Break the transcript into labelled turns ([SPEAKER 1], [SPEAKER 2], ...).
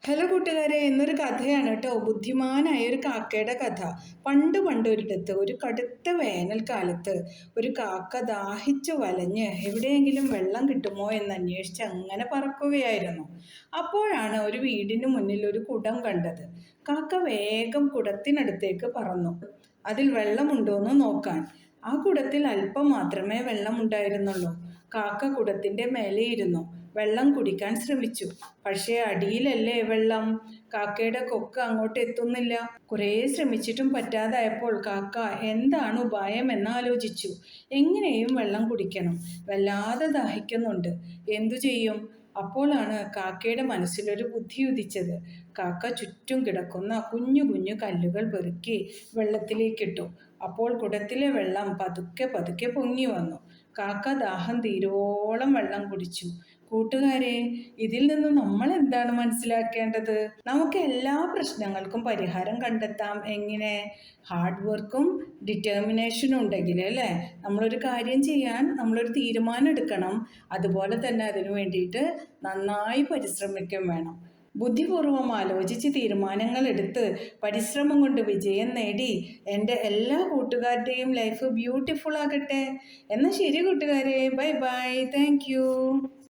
[SPEAKER 1] Hello കൂട്ടുകാരെ, ഇന്നൊരു കഥയാണ് കേട്ടോ. ബുദ്ധിമാനായ ഒരു കാക്കയുടെ കഥ. പണ്ടൊരിടത്ത് ഒരു കടുത്ത വേനൽക്കാലത്ത് ഒരു കാക്ക ദാഹിച്ചു വലഞ്ഞ് എവിടെയെങ്കിലും വെള്ളം കിട്ടുമോ എന്ന് അന്വേഷിച്ച് അങ്ങനെ പറക്കുകയായിരുന്നു. അപ്പോഴാണ് ഒരു വീടിന് മുന്നിൽ ഒരു കുടം കണ്ടത്. കാക്ക വേഗം കുടത്തിനടുത്തേക്ക് പറന്നു, അതിൽ വെള്ളമുണ്ടോയെന്ന് നോക്കാൻ. ആ കുടത്തിൽ അല്പം മാത്രമേ വെള്ളമുണ്ടായിരുന്നുള്ളൂ. കാക്ക കുടത്തിൻ്റെ മേലെ ഇരുന്നു വെള്ളം കുടിക്കാൻ ശ്രമിച്ചു. പക്ഷേ അടിയിലല്ലേ വെള്ളം. കാക്കയുടെ കൊക്ക് അങ്ങോട്ട് എത്തുന്നില്ല. കുറേ ശ്രമിച്ചിട്ടും പറ്റാതായപ്പോൾ കാക്ക എന്താണ് ഉപായം എന്നാലോചിച്ചു. എങ്ങനെയും വെള്ളം കുടിക്കണം, വല്ലാതെ ദാഹിക്കുന്നുണ്ട്, എന്തു ചെയ്യും? അപ്പോഴാണ് കാക്കയുടെ മനസ്സിലൊരു ബുദ്ധി ഉദിച്ചത്. കാക്ക ചുറ്റും കിടക്കുന്ന കുഞ്ഞു കുഞ്ഞു കല്ലുകൾ പെറുക്കി വെള്ളത്തിലേക്കിട്ടു. അപ്പോൾ കുടത്തിലെ വെള്ളം പതുക്കെ പതുക്കെ പൊങ്ങി വന്നു. കാക്ക ദാഹം തീരോളം വെള്ളം കുടിച്ചു. കൂട്ടുകാരെ, ഇതിൽ നിന്ന് നമ്മൾ എന്താണ് മനസ്സിലാക്കേണ്ടത്? നമുക്ക് എല്ലാ പ്രശ്നങ്ങൾക്കും പരിഹാരം കണ്ടെത്താം. എങ്ങനെ? ഹാർഡ് വർക്കും ഡിറ്റർമിനേഷനും ഉണ്ടെങ്കിൽ അല്ലേ? നമ്മളൊരു കാര്യം ചെയ്യാൻ നമ്മളൊരു തീരുമാനം എടുക്കണം. അതുപോലെ തന്നെ അതിനു വേണ്ടിയിട്ട് നന്നായി പരിശ്രമിക്കുകയും വേണം. ബുദ്ധിപൂർവം ആലോചിച്ച് തീരുമാനങ്ങൾ എടുത്ത് പരിശ്രമം കൊണ്ട് വിജയം നേടി എൻ്റെ എല്ലാ കൂട്ടുകാരുടെയും ലൈഫ് ബ്യൂട്ടിഫുൾ ആകട്ടെ. എന്നാൽ ശരി കൂട്ടുകാരെ, ബൈ ബൈ, താങ്ക് യു.